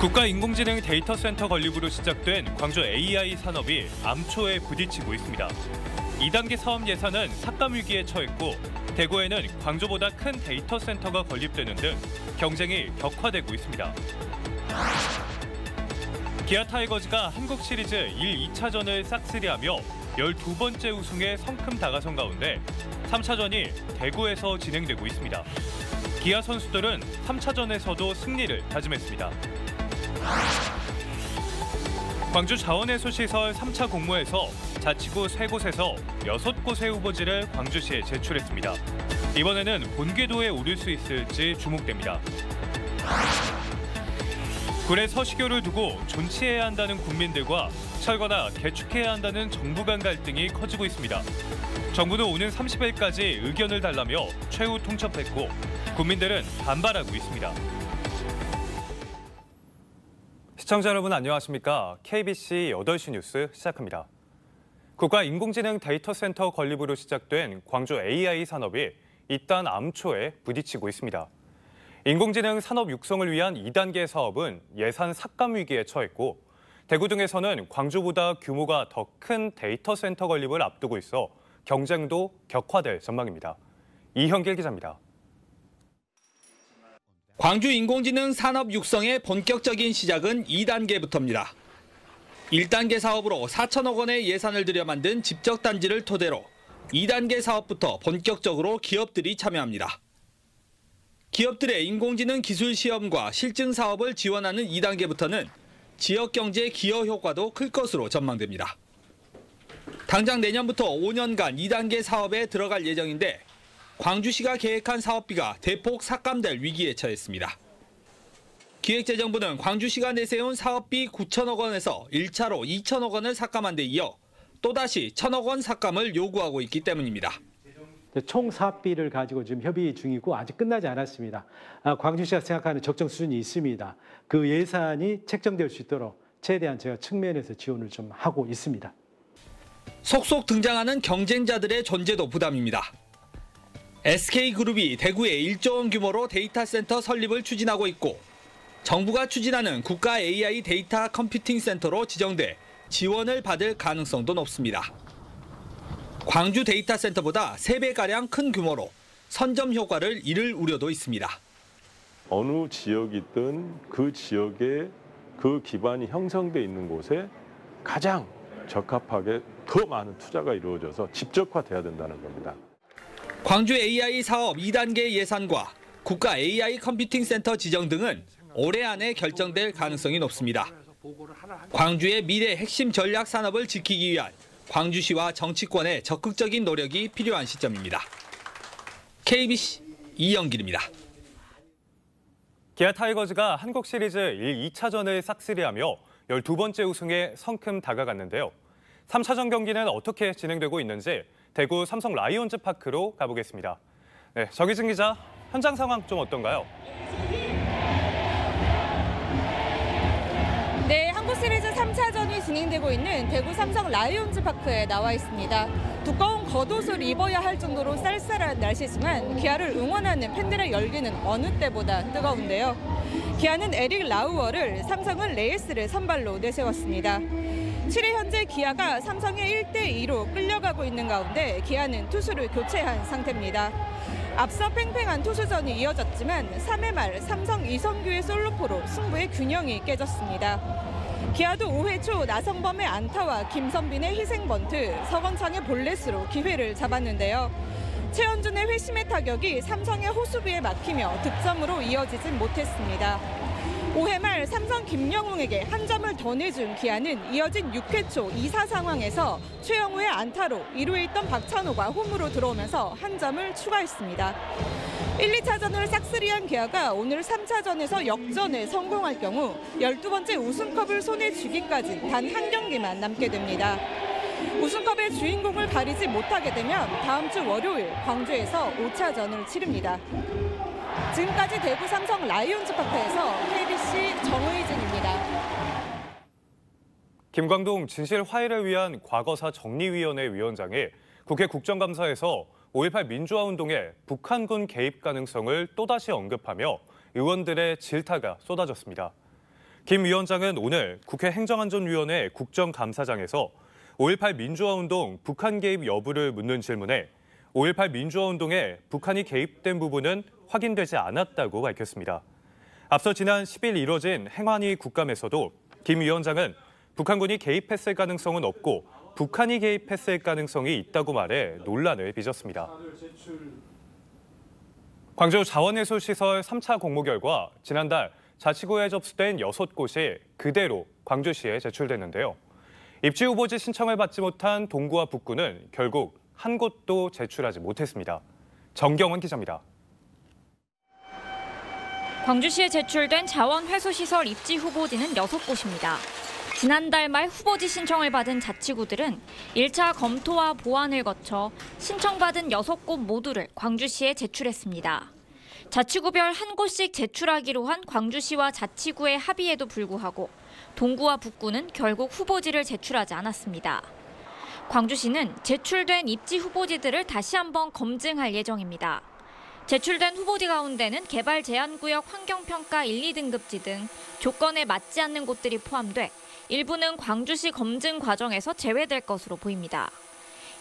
국가인공지능 데이터센터 건립으로 시작된 광주 AI 산업이 암초에 부딪히고 있습니다. 2단계 사업 예산은 삭감 위기에 처했고 대구에는 광주보다 큰 데이터센터가 건립되는 등 경쟁이 격화되고 있습니다. 기아 타이거즈가 한국 시리즈 1, 2차전을 싹쓸이하며 12번째 우승에 성큼 다가선 가운데 3차전이 대구에서 진행되고 있습니다. 기아 선수들은 3차전에서도 승리를 다짐했습니다. 광주 자원해수시설 3차 공모에서 자치구 3곳에서 6곳의 후보지를 광주시에 제출했습니다. 이번에는 본궤도에 오를 수 있을지 주목됩니다. 굴의 서식효를 두고 존치해야 한다는 국민들과 철거나 개축해야 한다는 정부 간 갈등이 커지고 있습니다. 정부는 오는 30일까지 의견을 달라며 최후 통첩했고 국민들은 반발하고 있습니다. 시청자 여러분 안녕하십니까? KBC 8시 뉴스 시작합니다. 국가인공지능 데이터센터 건립으로 시작된 광주 AI 산업이 잇단 암초에 부딪히고 있습니다. 인공지능 산업 육성을 위한 2단계 사업은 예산 삭감 위기에 처했고 대구 등에서는 광주보다 규모가 더 큰 데이터센터 건립을 앞두고 있어 경쟁도 격화될 전망입니다. 이현길 기자입니다. 광주 인공지능 산업 육성의 본격적인 시작은 2단계부터입니다. 1단계 사업으로 4천억 원의 예산을 들여 만든 집적단지를 토대로 2단계 사업부터 본격적으로 기업들이 참여합니다. 기업들의 인공지능 기술 시험과 실증 사업을 지원하는 2단계부터는 지역경제 기여 효과도 클 것으로 전망됩니다. 당장 내년부터 5년간 2단계 사업에 들어갈 예정인데 광주시가 계획한 사업비가 대폭 삭감될 위기에 처했습니다. 기획재정부는 광주시가 내세운 사업비 9천억 원에서 1차로 2천억 원을 삭감한 데 이어 또다시 1천억 원 삭감을 요구하고 있기 때문입니다. 총 사업비를 가지고 지금 협의 중이고 아직 끝나지 않았습니다. 광주시가 생각하는 적정 수준이 있습니다. 그 예산이 책정될 수 있도록 최대한 제가 측면에서 지원을 좀 하고 있습니다. 속속 등장하는 경쟁자들의 존재도 부담입니다. SK그룹이 대구에 1조 원 규모로 데이터 센터 설립을 추진하고 있고 정부가 추진하는 국가 AI 데이터 컴퓨팅 센터로 지정돼 지원을 받을 가능성도 높습니다. 광주 데이터 센터보다 3배가량 큰 규모로 선점 효과를 잃을 우려도 있습니다. 어느 지역이든 그 지역에 그 기반이 형성돼 있는 곳에 가장 적합하게 더 많은 투자가 이루어져서 집적화돼야 된다는 겁니다. 광주 AI 사업 2단계 예산과 국가 AI 컴퓨팅 센터 지정 등은 올해 안에 결정될 가능성이 높습니다. 광주의 미래 핵심 전략 산업을 지키기 위한 광주시와 정치권의 적극적인 노력이 필요한 시점입니다. KBC 이영길입니다. 기아 타이거즈가 한국 시리즈 1, 2차전을 싹쓸이하며 12번째 우승에 성큼 다가갔는데요. 3차전 경기는 어떻게 진행되고 있는지 대구 삼성 라이온즈 파크로 가보겠습니다. 네, 정희진 기자, 현장 상황 좀 어떤가요? 네, 한국 시리즈 3차전이 진행되고 있는 대구 삼성 라이온즈 파크에 나와 있습니다. 두꺼운 겉옷을 입어야 할 정도로 쌀쌀한 날씨지만 기아를 응원하는 팬들의 열기는 어느 때보다 뜨거운데요. 기아는 에릭 라우어를, 삼성은 레이스를 선발로 내세웠습니다. 7회 현재 기아가 삼성의 1대2로 끌려가고 있는 가운데 기아는 투수를 교체한 상태입니다. 앞서 팽팽한 투수전이 이어졌지만 3회 말 삼성 이성규의 솔로포로 승부의 균형이 깨졌습니다. 기아도 5회 초 나성범의 안타와 김선빈의 희생 번트, 서건창의 볼넷으로 기회를 잡았는데요. 최원준의 회심의 타격이 삼성의 호수비에 막히며 득점으로 이어지진 못했습니다. 5회 말 삼성 김영웅에게 한 점을 더 내준 기아는 이어진 6회 초 2사 상황에서 최영우의 안타로 2루에 있던 박찬호가 홈으로 들어오면서 한 점을 추가했습니다. 1, 2차전을 싹쓸이한 기아가 오늘 3차전에서 역전에 성공할 경우 12번째 우승컵을 손에 쥐기까지 단 한 경기만 남게 됩니다. 우승컵의 주인공을 가리지 못하게 되면 다음 주 월요일 광주에서 5차전을 치릅니다. 지금까지 대구 삼성 라이온즈 파크에서 KBC 정의진입니다. 김광동 진실 화해를 위한 과거사 정리위원회 위원장이 국회 국정감사에서 5.18 민주화운동에 북한군 개입 가능성을 또다시 언급하며 의원들의 질타가 쏟아졌습니다. 김 위원장은 오늘 국회 행정안전위원회 국정감사장에서 5.18 민주화운동 북한 개입 여부를 묻는 질문에 5.18 민주화운동에 북한이 개입된 부분은 확인되지 않았다고 밝혔습니다. 앞서 지난 10일 이뤄진 행안위 국감에서도 김 위원장은 북한군이 개입했을 가능성은 없고 북한이 개입했을 가능성이 있다고 말해 논란을 빚었습니다. 광주 자원해수시설 3차 공모 결과 지난달 자치구에 접수된 6곳이 그대로 광주시에 제출됐는데요. 입지 후보지 신청을 받지 못한 동구와 북구는 결국 한 곳도 제출하지 못했습니다. 정경원 기자입니다. 광주시에 제출된 자원회수시설 입지 후보지는 6곳입니다. 지난달 말 후보지 신청을 받은 자치구들은 1차 검토와 보완을 거쳐 신청받은 6곳 모두를 광주시에 제출했습니다. 자치구별 한 곳씩 제출하기로 한 광주시와 자치구의 합의에도 불구하고 동구와 북구는 결국 후보지를 제출하지 않았습니다. 광주시는 제출된 입지 후보지들을 다시 한번 검증할 예정입니다. 제출된 후보지 가운데는 개발 제한구역 환경평가 1, 2등급지 등 조건에 맞지 않는 곳들이 포함돼 일부는 광주시 검증 과정에서 제외될 것으로 보입니다.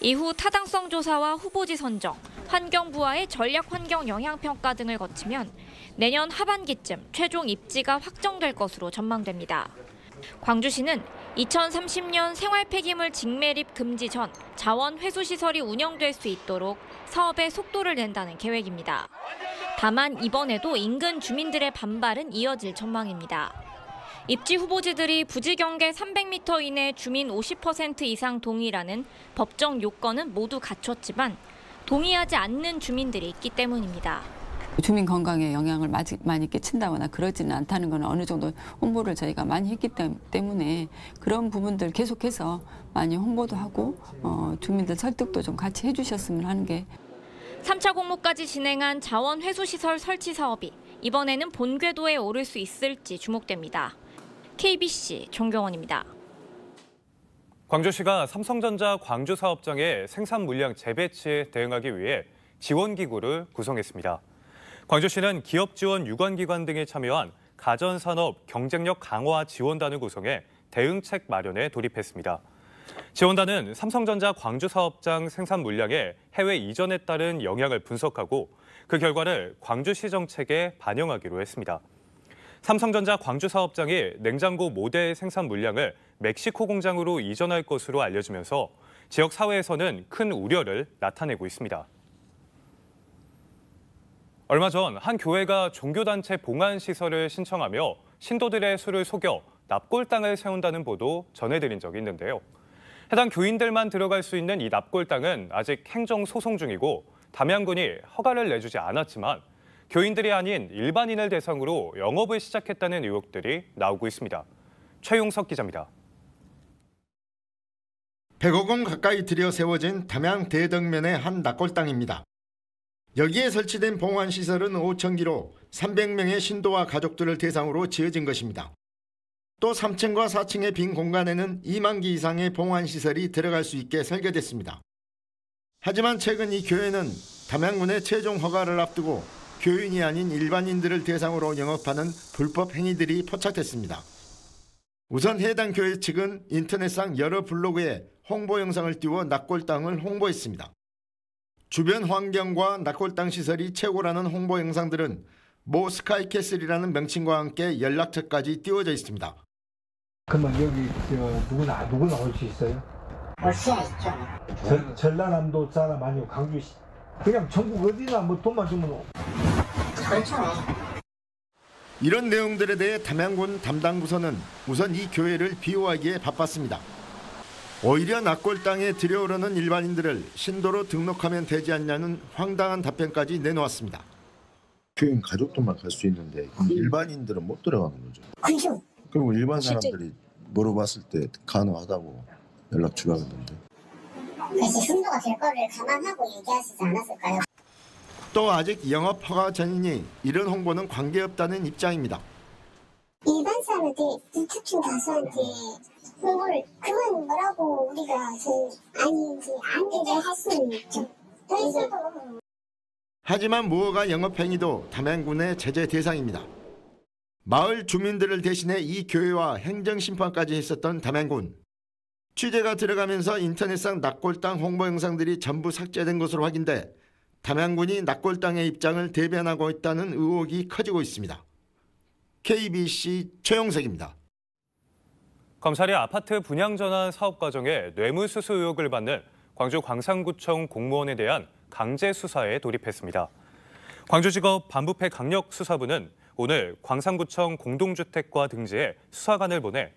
이후 타당성 조사와 후보지 선정, 환경부와의 전략 환경 영향평가 등을 거치면 내년 하반기쯤 최종 입지가 확정될 것으로 전망됩니다. 광주시는 2030년 생활 폐기물 직매립 금지 전 자원 회수 시설이 운영될 수 있도록 사업에 속도를 낸다는 계획입니다. 다만 이번에도 인근 주민들의 반발은 이어질 전망입니다. 입지 후보지들이 부지 경계 300m 이내 주민 50% 이상 동의라는 법정 요건은 모두 갖췄지만 동의하지 않는 주민들이 있기 때문입니다. 주민 건강에 영향을 많이 끼친다거나 그러지는 않다는 건 어느 정도 홍보를 저희가 많이 했기 때문에 그런 부분들 계속해서 많이 홍보도 하고 주민들 설득도 좀 같이 해주셨으면 하는 게. 3차 공모까지 진행한 자원 회수시설 설치 사업이 이번에는 본궤도에 오를 수 있을지 주목됩니다. KBC 정경원입니다. 광주시가 삼성전자 광주 사업장의 생산 물량 재배치에 대응하기 위해 지원기구를 구성했습니다. 광주시는 기업 지원 유관기관 등이 참여한 가전산업 경쟁력 강화 지원단을 구성해 대응책 마련에 돌입했습니다. 지원단은 삼성전자 광주 사업장 생산 물량의 해외 이전에 따른 영향을 분석하고 그 결과를 광주시 정책에 반영하기로 했습니다. 삼성전자 광주 사업장이 냉장고 모델 생산 물량을 멕시코 공장으로 이전할 것으로 알려지면서 지역 사회에서는 큰 우려를 나타내고 있습니다. 얼마 전 한 교회가 종교단체 봉안시설을 신청하며 신도들의 수를 속여 납골당을 세운다는 보도 전해드린 적이 있는데요. 해당 교인들만 들어갈 수 있는 이 납골당은 아직 행정소송 중이고 담양군이 허가를 내주지 않았지만 교인들이 아닌 일반인을 대상으로 영업을 시작했다는 의혹들이 나오고 있습니다. 최용석 기자입니다. 100억 원 가까이 들여 세워진 담양 대덕면의 한 납골당입니다. 여기에 설치된 봉안시설은 5,000기로 300명의 신도와 가족들을 대상으로 지어진 것입니다. 또 3층과 4층의 빈 공간에는 2만 기 이상의 봉안시설이 들어갈 수 있게 설계됐습니다. 하지만 최근 이 교회는 담양군의 최종 허가를 앞두고 교인이 아닌 일반인들을 대상으로 영업하는 불법 행위들이 포착됐습니다. 우선 해당 교회 측은 인터넷상 여러 블로그에 홍보 영상을 띄워 납골당을 홍보했습니다. 주변 환경과 납골당 시설이 최고라는 홍보 영상들은 모 스카이캐슬이라는 명칭과 함께 연락처까지 띄워져 있습니다. 그러면 여기 누구나 올 수 있어요? 올 수 있죠. 전라남도 사람 아니고 광주시 그냥 전국 어디나 뭐 돈만 주면 그렇죠. 이런 내용들에 대해 담양군 담당 부서는 우선 이 교회를 비호하기에 바빴습니다. 오히려 납골당에 들여오르는 일반인들을 신도로 등록하면 되지 않냐는 황당한 답변까지 내놓았습니다. 교인 가족들만 갈 수 있는데 일반인들은 못 들어가는 거죠. 그죠. 그리고 일반 사람들이 물어봤을 때 가능하다고 연락 주라던데. 그래서 신도가 될 거를 감안하고 얘기하시지 않았을까요? 또 아직 영업 허가 전이니 이런 홍보는 관계없다는 입장입니다. 일반 사람한테 특히 가수한테 홍보를 그건 뭐라고 우리가 아닌지 안 되게 할 수는 있죠. 하지만 하지만 무허가 영업행위도 담양군의 제재 대상입니다. 마을 주민들을 대신해 이 교회와 행정심판까지 했었던 담양군. 취재가 들어가면서 인터넷상 낙골당 홍보 영상들이 전부 삭제된 것으로 확인돼 담양군이 낙골당의 입장을 대변하고 있다는 의혹이 커지고 있습니다. KBC 최용석입니다. 검찰이 아파트 분양 전환 사업 과정에 뇌물수수 의혹을 받는 광주 광산구청 공무원에 대한 강제 수사에 돌입했습니다. 광주지법 반부패 강력수사부는 오늘 광산구청 공동주택과 등지에 수사관을 보내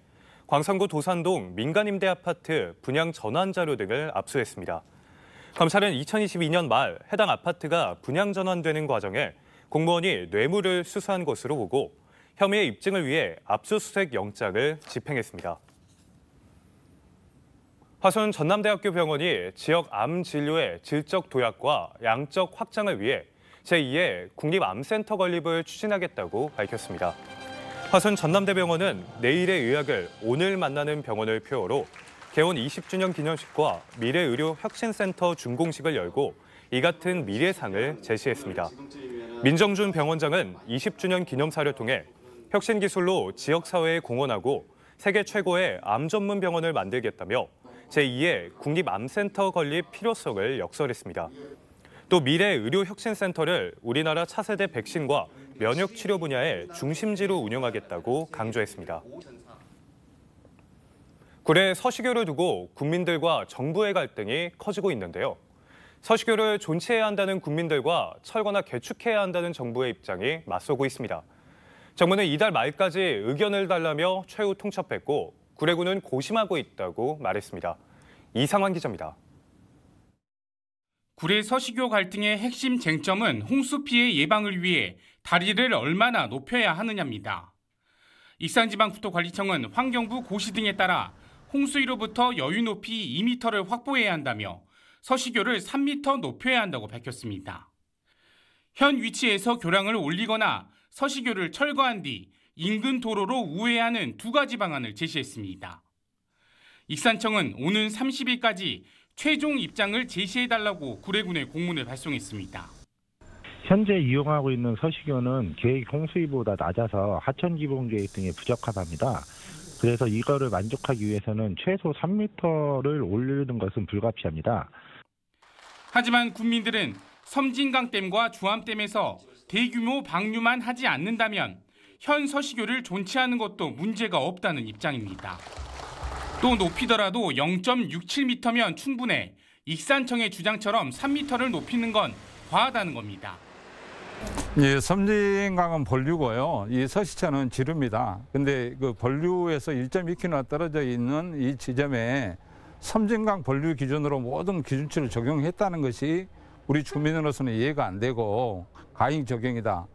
광산구 도산동 민간임대 아파트 분양 전환 자료 등을 압수했습니다. 검찰은 2022년 말 해당 아파트가 분양 전환되는 과정에 공무원이 뇌물을 수수한 것으로 보고 혐의의 입증을 위해 압수수색 영장을 집행했습니다. 화순 전남대학교 병원이 지역 암 진료의 질적 도약과 양적 확장을 위해 제2의 국립암센터 건립을 추진하겠다고 밝혔습니다. 화순 전남대병원은 내일의 의학을 오늘 만나는 병원을 표어로 개원 20주년 기념식과 미래의료혁신센터 준공식을 열고 이 같은 미래상을 제시했습니다. 민정준 병원장은 20주년 기념사를 통해 혁신기술로 지역사회에 공헌하고 세계 최고의 암 전문 병원을 만들겠다며 제2의 국립암센터 건립 필요성을 역설했습니다. 또 미래의료혁신센터를 우리나라 차세대 백신과 면역치료 분야의 중심지로 운영하겠다고 강조했습니다. 구례 서시교를 두고 국민들과 정부의 갈등이 커지고 있는데요. 서시교를 존치해야 한다는 국민들과 철거나 개축해야 한다는 정부의 입장이 맞서고 있습니다. 정부는 이달 말까지 의견을 달라며 최후 통첩했고 구례구는 고심하고 있다고 말했습니다. 이상환 기자입니다. 구례 서시교 갈등의 핵심 쟁점은 홍수 피해 예방을 위해 다리를 얼마나 높여야 하느냐입니다. 익산지방국토관리청은 환경부 고시 등에 따라 홍수위로부터 여유 높이 2m를 확보해야 한다며 서시교를 3m 높여야 한다고 밝혔습니다. 현 위치에서 교량을 올리거나 서시교를 철거한 뒤 인근 도로로 우회하는 두 가지 방안을 제시했습니다. 익산청은 오는 30일까지 최종 입장을 제시해달라고 구례군에 공문을 발송했습니다. 현재 이용하고 있는 서시교는 계획 홍수위보다 낮아서 하천 기본 계획 등에 부적합합니다. 그래서 이거를 만족하기 위해서는 최소 3m를 올리는 것은 불가피합니다. 하지만 국민들은 섬진강댐과 주암댐에서 대규모 방류만 하지 않는다면 현 서시교를 존치하는 것도 문제가 없다는 입장입니다. 또 높이더라도 0.67m면 충분해 익산청의 주장처럼 3m를 높이는 건 과하다는 겁니다. 예, 섬진강은 본류고요. 이 서시천은 지류입니다. 근데 그 본류에서 1.2km 떨어져 있는 이 지점에 섬진강 본류 기준으로 모든 기준치를 적용했다는 것이 우리 주민으로서는 이해가 안 되고 가행 적용이다.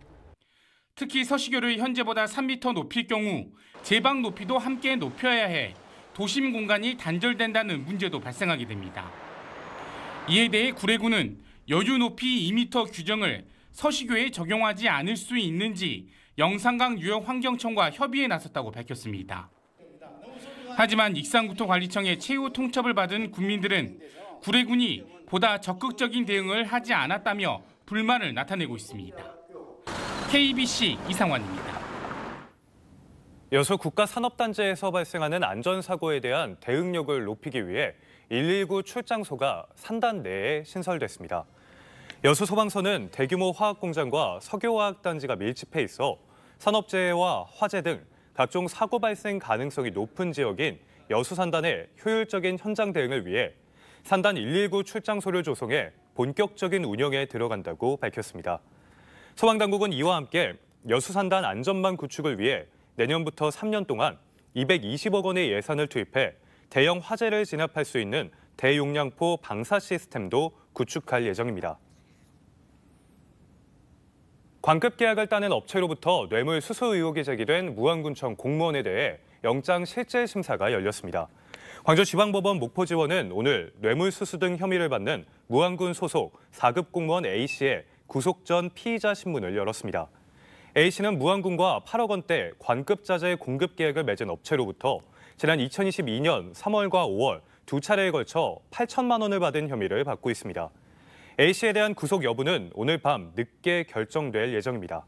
특히 서시교를 현재보다 3m 높일 경우 제방 높이도 함께 높여야 해 도심 공간이 단절된다는 문제도 발생하게 됩니다. 이에 대해 구례구는 여유 높이 2m 규정을 서시교에 적용하지 않을 수 있는지 영산강 유역환경청과 협의에 나섰다고 밝혔습니다. 하지만 익산국토관리청의 최후 통첩을 받은 국민들은 구례군이 보다 적극적인 대응을 하지 않았다며 불만을 나타내고 있습니다. KBC 이상환입니다. 여수 국가산업단지에서 발생하는 안전사고에 대한 대응력을 높이기 위해 119 출장소가 산단 내에 신설됐습니다. 여수 소방서는 대규모 화학공장과 석유화학단지가 밀집해 있어 산업재해와 화재 등 각종 사고 발생 가능성이 높은 지역인 여수 산단의 효율적인 현장 대응을 위해 산단 119 출장소를 조성해 본격적인 운영에 들어간다고 밝혔습니다. 소방당국은 이와 함께 여수 산단 안전망 구축을 위해 내년부터 3년 동안 220억 원의 예산을 투입해 대형 화재를 진압할 수 있는 대용량포 방사 시스템도 구축할 예정입니다. 관급 계약을 따낸 업체로부터 뇌물 수수 의혹이 제기된 무안군청 공무원에 대해 영장 실질 심사가 열렸습니다. 광주지방법원 목포지원은 오늘 뇌물 수수 등 혐의를 받는 무안군 소속 4급 공무원 A씨의 구속 전 피의자 신문을 열었습니다. A씨는 무안군과 8억 원대 관급자재 공급 계약을 맺은 업체로부터 지난 2022년 3월과 5월 두 차례에 걸쳐 8천만 원을 받은 혐의를 받고 있습니다. A씨에 대한 구속 여부는 오늘 밤 늦게 결정될 예정입니다.